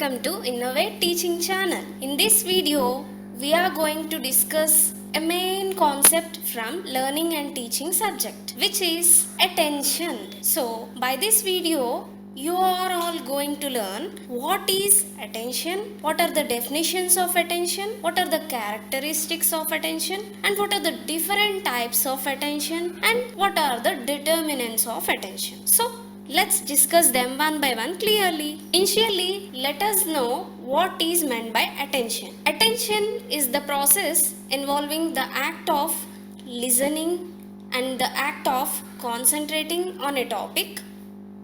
welcome to INNOVATE Teaching Channel. In this video, we are going to discuss a main concept from learning and teaching subject, which is attention. So, by this video, you are all going to learn what is attention, what are the definitions of attention, what are the characteristics of attention, and what are the different types of attention, and what are the determinants of attention. So, let's discuss them one by one clearly. Initially, let us know what is meant by attention. Attention is the process involving the act of listening and the act of concentrating on a topic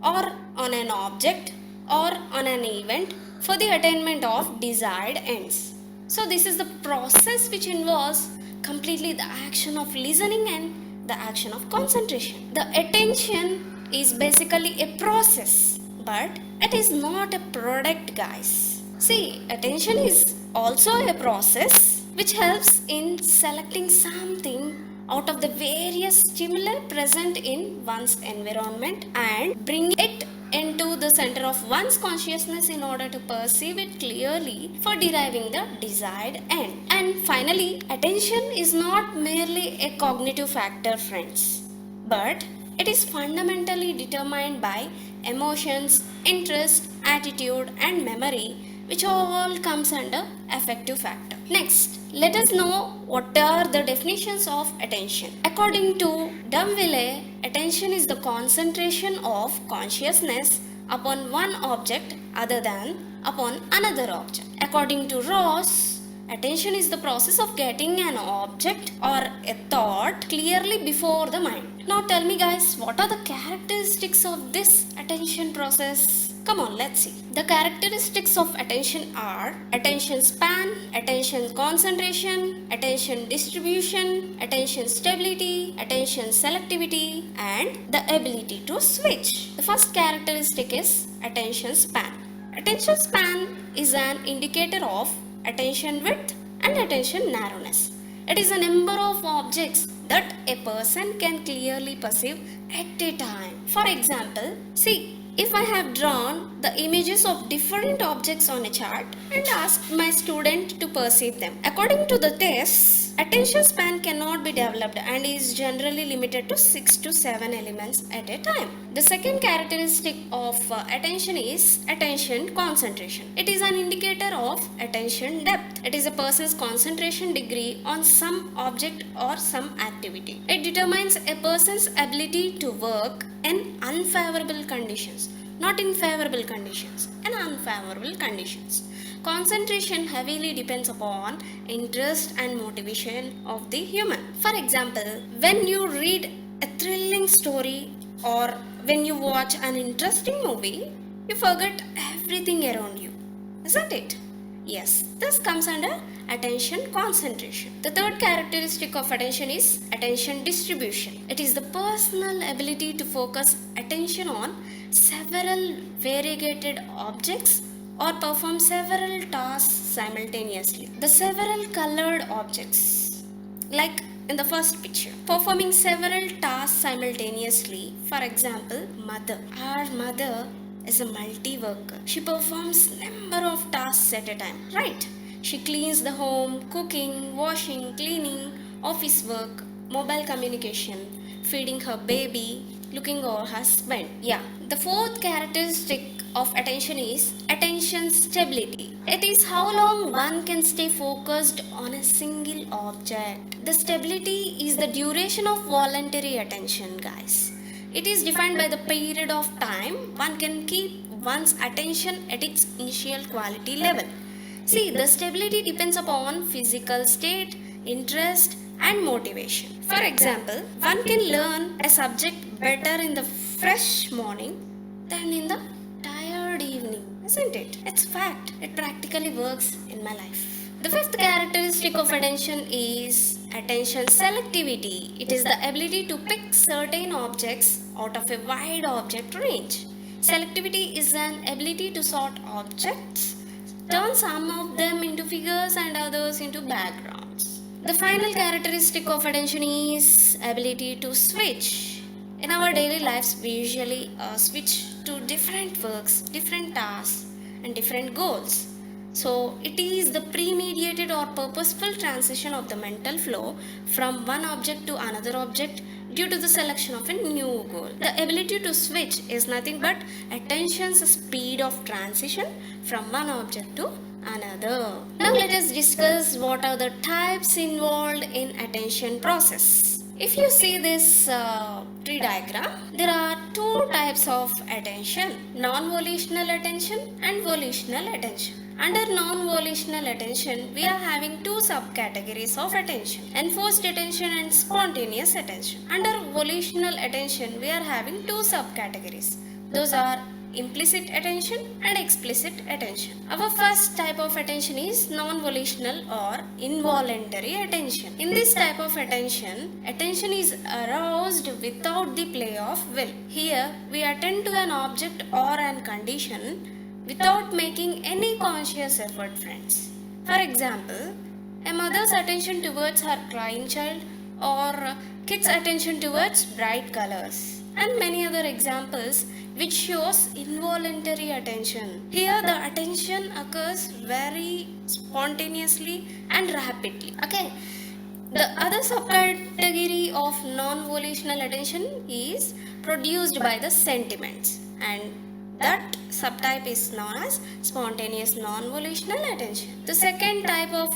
or on an object or on an event for the attainment of desired ends. So this is the process which involves completely the action of listening and the action of concentration. The attention is basically a process, but it is not a product, guys. See, attention is also a process which helps in selecting something out of the various stimuli present in one's environment and bring it into the center of one's consciousness in order to perceive it clearly for deriving the desired end. And finally, attention is not merely a cognitive factor, friends, but it is fundamentally determined by emotions, interest, attitude, and memory, which all comes under affective factor. Next, let us know what are the definitions of attention. According to Dumville, attention is the concentration of consciousness upon one object other than upon another object. According to Ross, attention is the process of getting an object or a thought clearly before the mind. Now tell me, guys, what are the characteristics of this attention process? Come on, let's see. The characteristics of attention are attention span, attention concentration, attention distribution, attention stability, attention selectivity, and the ability to switch. The first characteristic is attention span. Attention span is an indicator of attention width and attention narrowness. It is a number of objects that a person can clearly perceive at a time. For example, see, if I have drawn the images of different objects on a chart and asked my student to perceive them, according to the tests, attention span cannot be developed and is generally limited to 6 to 7 elements at a time. The second characteristic of attention is attention concentration. It is an indicator of attention depth. It is a person's concentration degree on some object or some activity. It determines a person's ability to work in unfavorable conditions, not in favorable conditions, in unfavorable conditions. Concentration heavily depends upon interest and motivation of the human. For example, when you read a thrilling story or when you watch an interesting movie, you forget everything around you, isn't it? Yes, this comes under attention concentration. The third characteristic of attention is attention distribution. It is the personal ability to focus attention on several variegated objects or perform several tasks simultaneously. The several colored objects, like in the first picture, performing several tasks simultaneously. For example, mother. Our mother is a multi-worker. She performs number of tasks at a time, right? She cleans the home, cooking, washing, cleaning, office work, mobile communication, feeding her baby, looking over her husband. Yeah. The fourth characteristic of attention is attention stability. It is how long one can stay focused on a single object. The stability is the duration of voluntary attention, guys. It is defined by the period of time one can keep one's attention at its initial quality level. See, the stability depends upon physical state, interest, and motivation. For example, one can learn a subject better in the fresh morning than in the tired evening, isn't it? It's fact. It practically works in my life. The fifth characteristic of attention is attention selectivity. It is the ability to pick certain objects out of a wide object range. Selectivity is an ability to sort objects, turn some of them into figures and others into backgrounds. The final characteristic of attention is ability to switch. In our daily lives, we usually switch to different works, different tasks, and different goals. So it is the premeditated or purposeful transition of the mental flow from one object to another object due to the selection of a new goal. The ability to switch is nothing but attention's speed of transition from one object to another. Now let us discuss what are the types involved in attention process. If you see this tree diagram, there are two types of attention: non-volitional attention and volitional attention. Under non-volitional attention, we are having two subcategories of attention: enforced attention and spontaneous attention. Under volitional attention, we are having two subcategories. Those are implicit attention and explicit attention. Our first type of attention is non-volitional or involuntary attention. In this type of attention, attention is aroused without the play of will. Here, we attend to an object or an condition without making any conscious effort, friends. For example, a mother's attention towards her crying child, or kids' attention towards bright colors, and many other examples which shows involuntary attention. Here the attention occurs very spontaneously and rapidly. Okay. The other subcategory of non-volitional attention is produced by the sentiments, and that subtype is known as spontaneous non-volitional attention. The second type of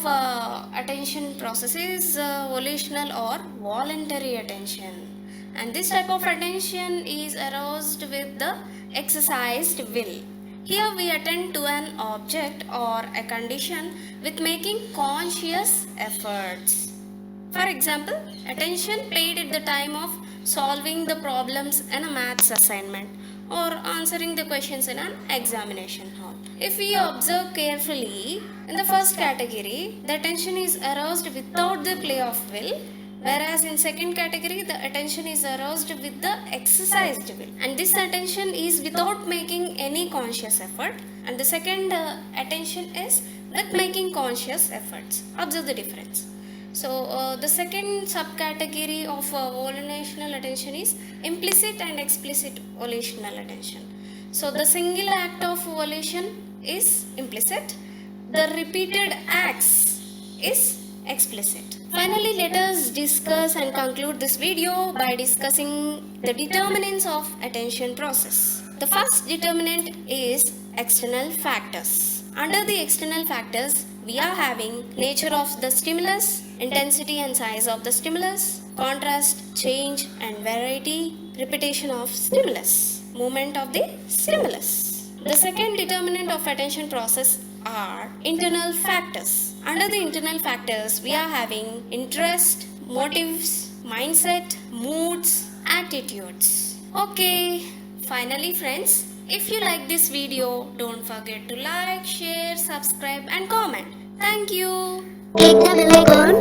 attention process is volitional or voluntary attention. And this type of attention is aroused with the exercised will. Here we attend to an object or a condition with making conscious efforts. For example, attention paid at the time of solving the problems in a maths assignment or answering the questions in an examination hall. If we observe carefully, in the first category, the attention is aroused without the play of will, whereas in second category the attention is aroused with the exercised will, and this attention is without making any conscious effort, and the second attention is with making conscious efforts. Observe the difference. So the second subcategory of volitional attention is implicit and explicit volitional attention. So the single act of volition is implicit, the repeated acts is explicit. Finally, let us discuss and conclude this video by discussing the determinants of attention process. The first determinant is external factors. Under the external factors, we are having nature of the stimulus, intensity and size of the stimulus, contrast, change and variety, repetition of stimulus, movement of the stimulus. The second determinant of attention process are internal factors. Under the internal factors, we are having interest, motives, mindset, moods, attitudes. Okay, finally friends, if you like this video, don't forget to like, share, subscribe and comment. Thank you. Click the bell icon